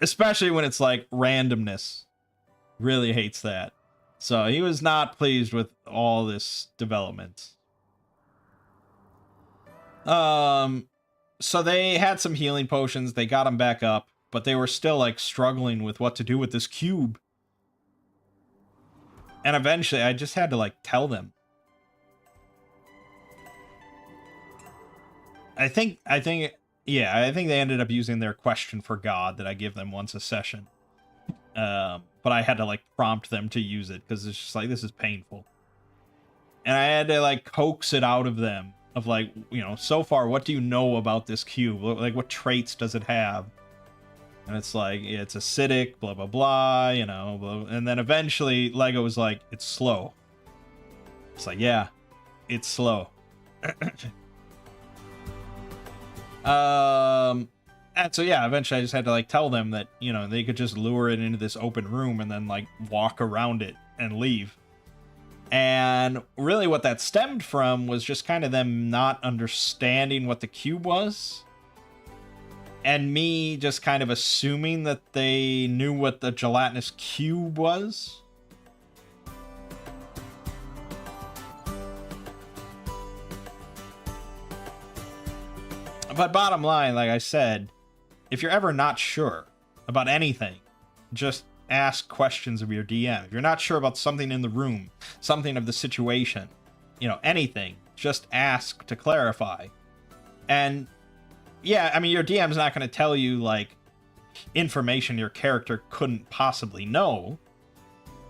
Especially when it's like randomness. Really hates that. So he was not pleased with all this development. So they had some healing potions, they got him back up, but they were still like struggling with what to do with this cube. And eventually I just had to like tell them. I think they ended up using their question for God that I give them once a session. But I had to like prompt them to use it because it's just like, this is painful. And I had to like coax it out of them of like, you know, so far, what do you know about this cube? Like, what traits does it have? And it's like, it's acidic, blah, blah, blah, you know. Blah, and then eventually Lego was like, it's slow. It's like, yeah, it's slow. And so, yeah, eventually I just had to, like, tell them that, you know, they could just lure it into this open room and then, like, walk around it and leave. And really what that stemmed from was just kind of them not understanding what the cube was. And me just kind of assuming that they knew what the gelatinous cube was. But bottom line, like I said, if you're ever not sure about anything, just ask questions of your DM. If you're not sure about something in the room, something of the situation, you know, anything, just ask to clarify. And yeah, I mean, your DM's not going to tell you, like, information your character couldn't possibly know.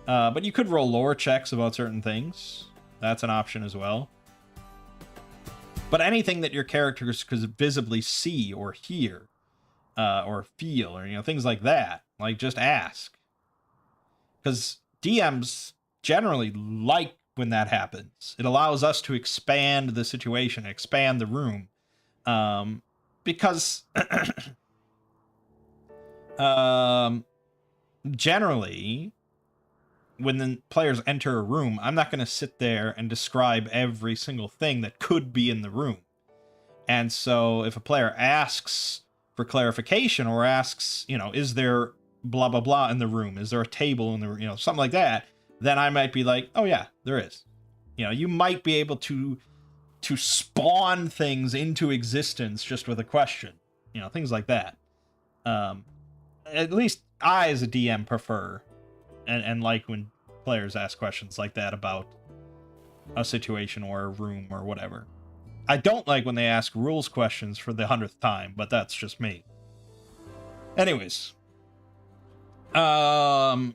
But you could roll lore checks about certain things. That's an option as well. But anything that your characters could visibly see or hear, or feel, or, you know, things like that, like, just ask. Because DMs generally like when that happens. It allows us to expand the situation, expand the room. Because generally, when the players enter a room, I'm not going to sit there and describe every single thing that could be in the room. And so if a player asks for clarification or asks, you know, is there blah, blah, blah in the room? Is there a table in the room? You know, something like that. Then I might be like, oh yeah, there is. You know, you might be able to spawn things into existence just with a question. You know, things like that. At least I, as a DM, prefer and like when players ask questions like that about a situation or a room or whatever. I don't like when they ask rules questions for the 100th time, but that's just me. Anyways. So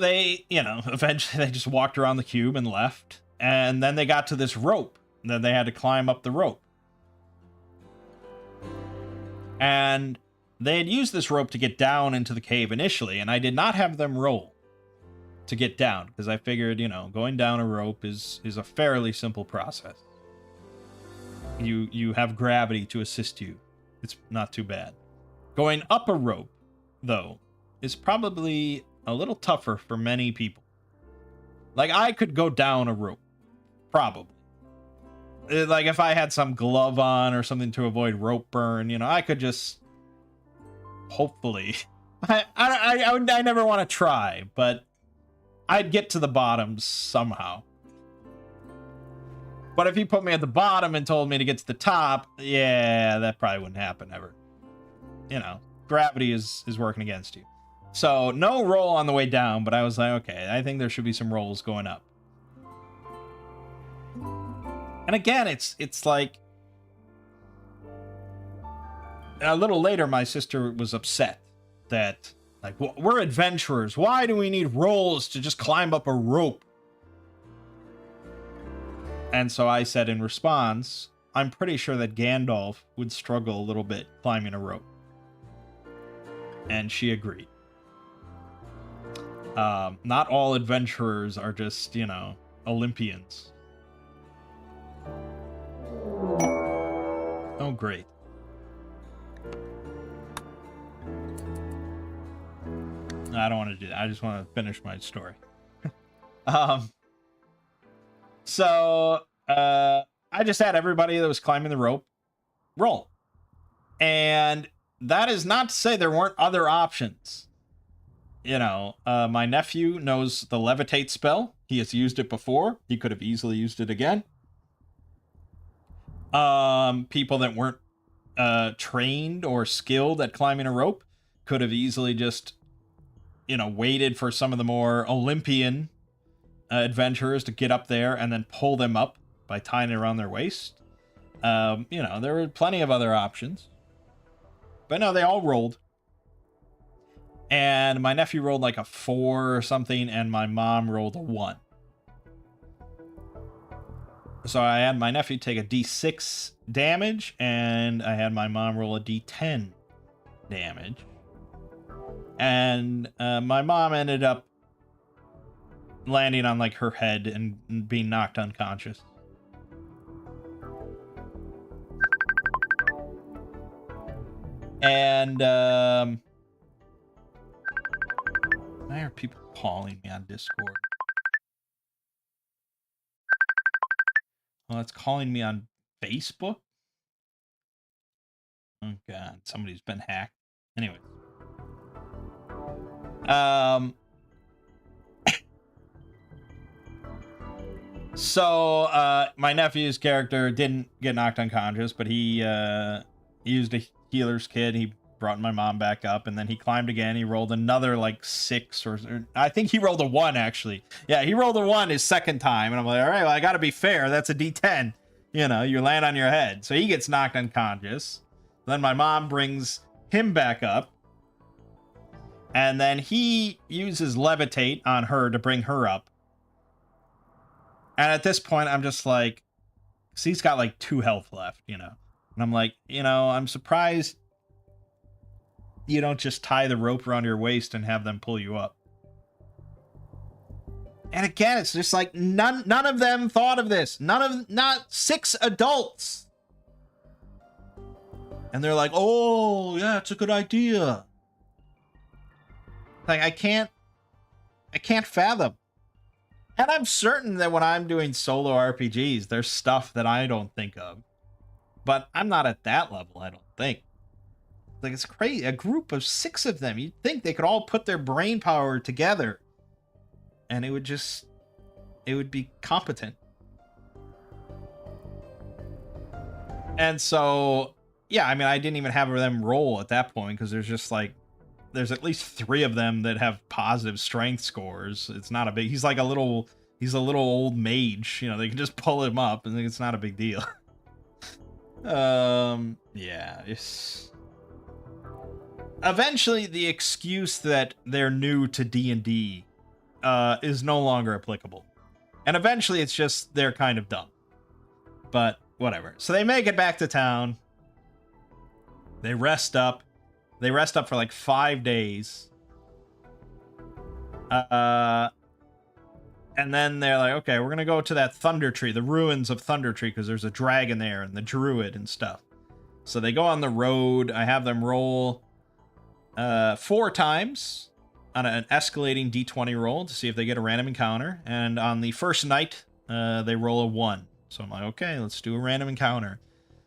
they, you know, eventually they just walked around the cube and left. And then they got to this rope. And then they had to climb up the rope. And they had used this rope to get down into the cave initially, and I did not have them roll to get down, because I figured, you know, going down a rope is a fairly simple process. You have gravity to assist you. It's not too bad. Going up a rope, though, is probably a little tougher for many people. Like, I could go down a rope. Probably. Like, if I had some glove on or something to avoid rope burn, you know, I could just... Hopefully. I never want to try, but I'd get to the bottom somehow. But if you put me at the bottom and told me to get to the top, yeah, that probably wouldn't happen ever. You know, gravity is working against you. So, no roll on the way down, but I was like, okay, I think there should be some rolls going up. And again, it's like... A little later, my sister was upset that, like, we're adventurers. Why do we need rolls to just climb up a rope? And so I said in response, I'm pretty sure that Gandalf would struggle a little bit climbing a rope. And she agreed. Not all adventurers are just, you know, Olympians. Oh, great. I don't want to do that. I just want to finish my story. So, I just had everybody that was climbing the rope roll. And that is not to say there weren't other options. You know, my nephew knows the levitate spell. He has used it before. He could have easily used it again. People that weren't trained or skilled at climbing a rope could have easily just, you know, waited for some of the more Olympian adventurers to get up there and then pull them up by tying it around their waist. You know, there were plenty of other options. But no, they all rolled. And my nephew rolled like a 4 or something, and my mom rolled a 1. So I had my nephew take a d6 damage, and I had my mom roll a d10 damage. And my mom ended up landing on like her head and being knocked unconscious. And why are people calling me on Discord? Well, it's calling me on Facebook. Oh god, somebody's been hacked. Anyways. So my nephew's character didn't get knocked unconscious, but he used a healer's kit. He brought my mom back up, and then he climbed again. He rolled another like 6 or I think he rolled a 1 actually. Yeah, he rolled a 1 his second time, and I'm like, all right, well, I got to be fair. That's a D10. You know, you land on your head, so he gets knocked unconscious. Then my mom brings him back up, and then he uses levitate on her to bring her up. And at this point, I'm just like, cause he's got like 2 health left, you know. And I'm like, you know, I'm surprised you don't just tie the rope around your waist and have them pull you up. And again, it's just like none of them thought of this. Not 6 adults. And they're like, oh yeah, it's a good idea. Like I can't fathom. And I'm certain that when I'm doing solo RPGs, there's stuff that I don't think of. But I'm not at that level, I don't think. Like, it's crazy. A group of 6 of them. You'd think they could all put their brain power together. And it would be competent. And so, yeah, I mean, I didn't even have them roll at that point, because there's at least 3 of them that have positive strength scores. It's not a big, he's a little old mage, you know, they can just pull him up and it's not a big deal. Yeah, it's eventually the excuse that they're new to D&D is no longer applicable. And eventually it's just they're kind of dumb. But whatever. So they make it back to town. They rest up. They rest up for like 5 days. And then they're like, okay, we're going to go to that Thunder Tree, the ruins of Thunder Tree, because there's a dragon there and the druid and stuff. So they go on the road. I have them roll 4 times on an escalating d20 roll to see if they get a random encounter. And on the first night, they roll a 1. So I'm like, okay, let's do a random encounter.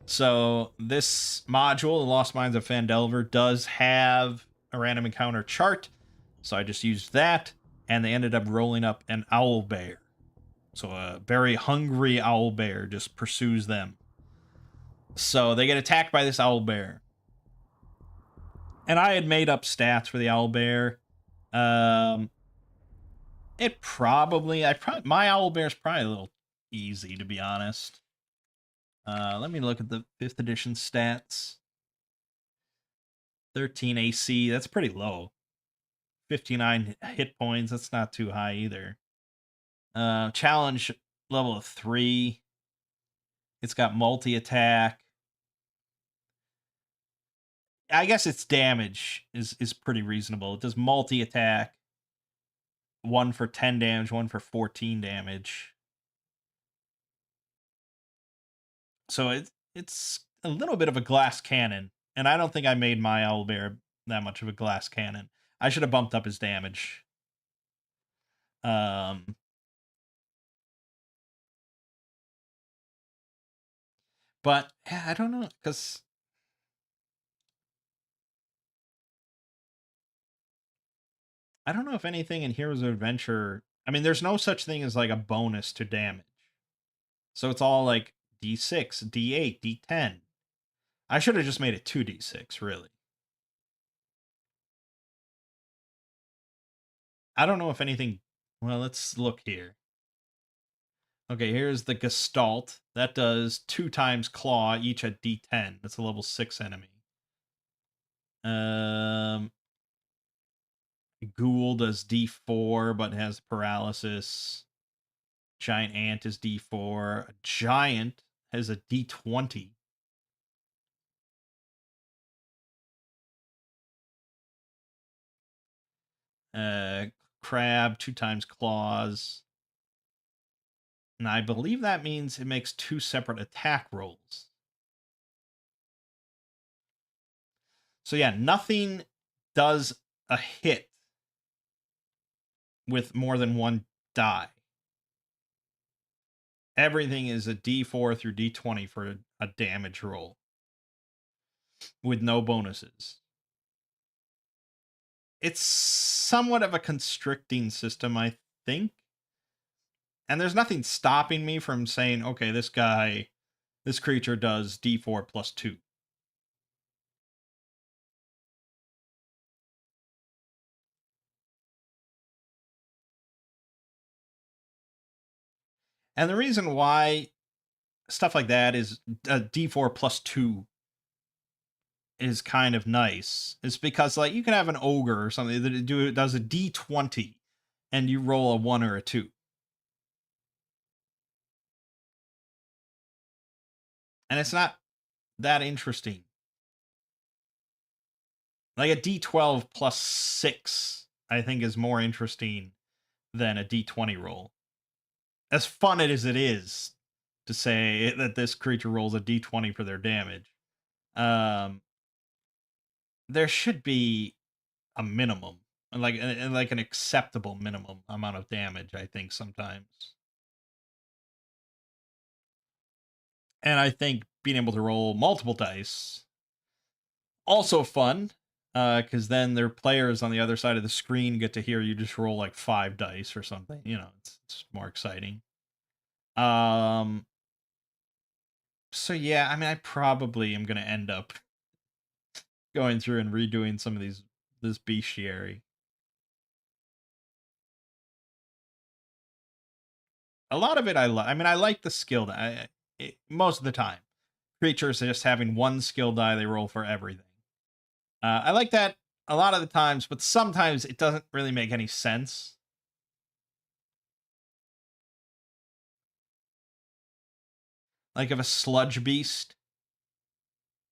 So this module, The Lost Mines of Phandelver, does have a random encounter chart. So I just used that, and they ended up rolling up an owl bear. So a very hungry owl bear just pursues them. So they get attacked by this owl bear. And I had made up stats for the owl bear. My owl bear's probably a little easy, to be honest. Let me look at the 5th edition stats. 13 AC, that's pretty low. 59 hit points, that's not too high either. Challenge level of 3. It's got multi-attack. I guess its damage is pretty reasonable. It does multi-attack. 1 for 10 damage, 1 for 14 damage. So it's a little bit of a glass cannon. And I don't think I made my owlbear that much of a glass cannon. I should have bumped up his damage. But yeah, I don't know, because I don't know if anything in Heroes of Adventure. I mean, there's no such thing as like a bonus to damage. So it's all like D6, D8, D10. I should have just made it 2d6, really. I don't know if anything. Well, let's look here. Okay, here's the Gestalt. That does 2 times Claw, each at D10. That's a level 6 enemy. Ghoul does D4, but has paralysis. Giant Ant is D4. A Giant has a D20. Uh, Crab, 2 times Claws. And I believe that means it makes 2 separate attack rolls. So yeah, nothing does a hit with more than 1 die. Everything is a D4 through D20 for a damage roll with no bonuses. It's somewhat of a constricting system, I think. And there's nothing stopping me from saying, okay, this creature does D4 plus 2. And the reason why stuff like that is D4 plus 2 is kind of nice is because, like, you can have an ogre or something that does a D20 and you roll a 1 or a 2. And it's not that interesting. Like a D12 plus 6, I think, is more interesting than a D20 roll. As fun as it is to say that this creature rolls a D20 for their damage, um, there should be a minimum, like an acceptable minimum amount of damage, I think, sometimes. And I think being able to roll multiple dice also fun, because then their players on the other side of the screen get to hear you just roll like 5 dice or something. You know, it's more exciting. Um. So yeah, I mean, I probably am gonna end up going through and redoing some of this bestiary. A lot of it I like. I mean, I like the skill die. Most of the time, creatures are just having one skill die they roll for everything. I like that a lot of the times, but sometimes it doesn't really make any sense. Like if a sludge beast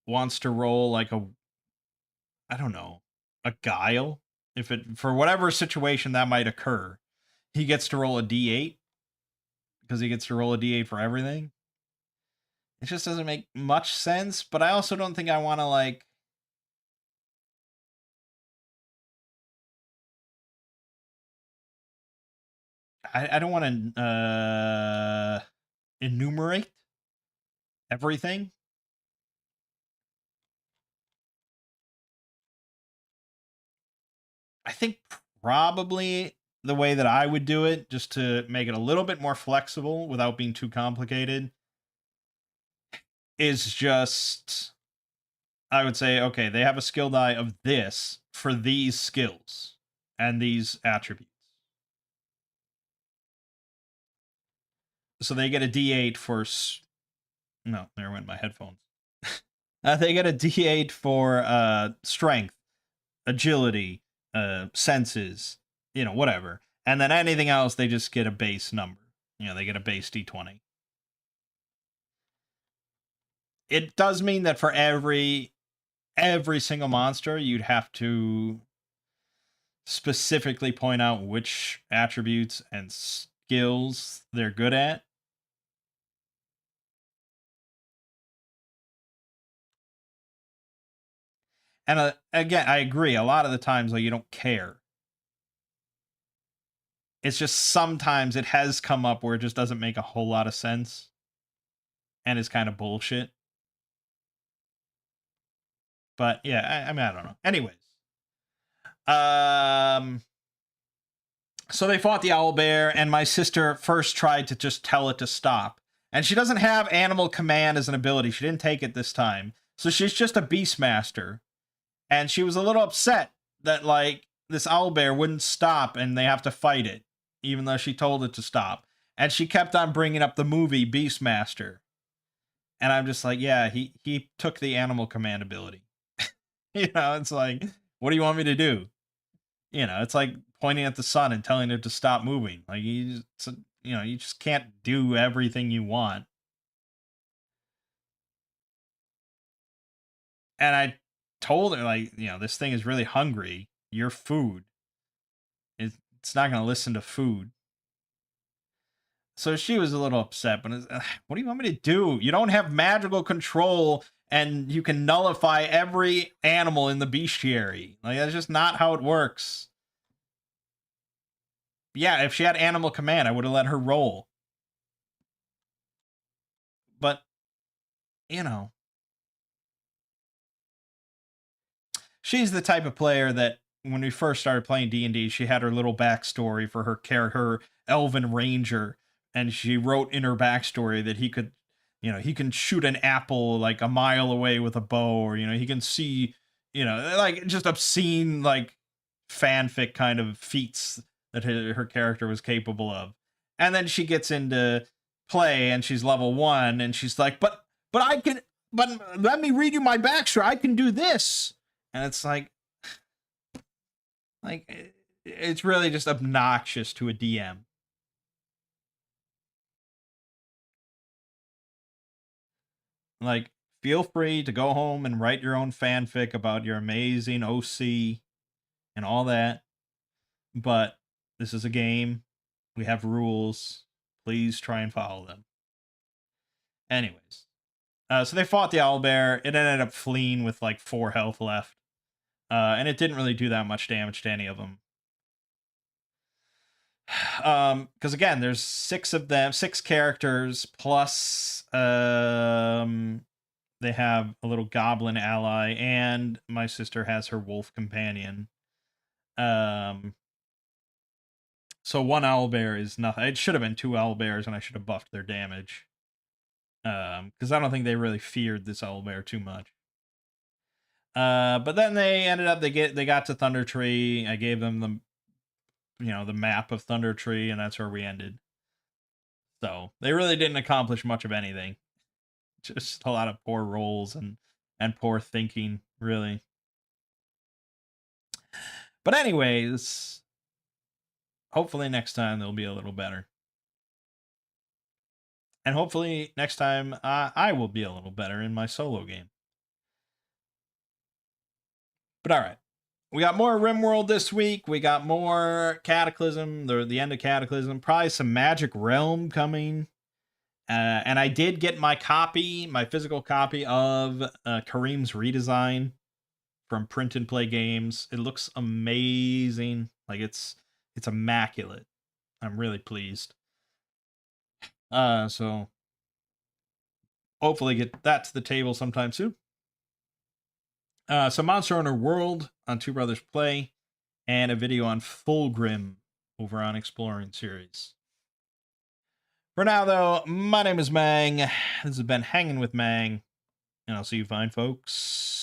wants to roll like I don't know, a guile, if it for whatever situation that might occur, he gets to roll a d8 because he gets to roll a d8 for everything. It just doesn't make much sense, but I also don't think I want to like I don't want to enumerate everything. I think probably the way that I would do it, just to make it a little bit more flexible without being too complicated, is just I would say, okay, they have a skill die of this for these skills and these attributes. So they get a D8 for. No, there went my headphones. They get a D8 for strength, agility, senses, whatever. And then anything else, they just get a base number. They get a base D20. It does mean that for every single monster, you'd have to specifically point out which attributes and skills they're good at. And again, I agree. A lot of the times, like, you don't care. It's just sometimes it has come up where it just doesn't make a whole lot of sense and it's kind of bullshit. But yeah, I mean, I don't know. Anyways, um, so they fought the owl bear, and my sister first tried to just tell it to stop. And she doesn't have animal command as an ability. She didn't take it this time. So she's just a beastmaster. And she was a little upset that, like, this owl bear wouldn't stop and they have to fight it, even though she told it to stop. And she kept on bringing up the movie Beastmaster. And I'm just like, yeah, he took the animal command ability. It's like, what do you want me to do? It's like pointing at the sun and telling it to stop moving. Like, you just can't do everything you want. And I told her, like, this thing is really hungry. Your food. It's not going to listen to food. So she was a little upset, but what do you want me to do? You don't have magical control, and you can nullify every animal in the bestiary. Like, that's just not how it works. Yeah, if she had animal command, I would have let her roll. But, she's the type of player that when we first started playing D&D, she had her little backstory for her character, her elven ranger, and she wrote in her backstory that he could, he can shoot an apple like a mile away with a bow, or he can see, like just obscene like fanfic kind of feats that her character was capable of. And then she gets into play and she's level 1 and she's like, but I can, but let me read you my backstory. I can do this. And it's like it's really just obnoxious to a DM. Like, feel free to go home and write your own fanfic about your amazing OC and all that. But this is a game. We have rules. Please try and follow them. Anyways. So they fought the owlbear. It ended up fleeing with like 4 health left. And it didn't really do that much damage to any of them. Because again, there's 6 of them, 6 characters, plus they have a little goblin ally, and my sister has her wolf companion. So 1 owlbear is nothing. It should have been 2 owlbears, and I should have buffed their damage. Because I don't think they really feared this owlbear too much. But then they ended up they got to Thunder Tree. I gave them the map of Thunder Tree, and that's where we ended. So they really didn't accomplish much of anything. Just a lot of poor rolls and poor thinking, really. But anyways, hopefully next time they'll be a little better. And hopefully next time I will be a little better in my solo game. But all right. We got more RimWorld this week. We got more Cataclysm, the end of Cataclysm. Probably some Magic Realm coming. And I did get my physical copy of Kareem's redesign from Print and Play Games. It looks amazing. Like, it's immaculate. I'm really pleased. So hopefully get that to the table sometime soon. So Monster Hunter World on Two Brothers Play, and a video on Fulgrim over on Exploring Series. For now, though, my name is Mangg. This has been Hanging with Mangg, and I'll see you fine folks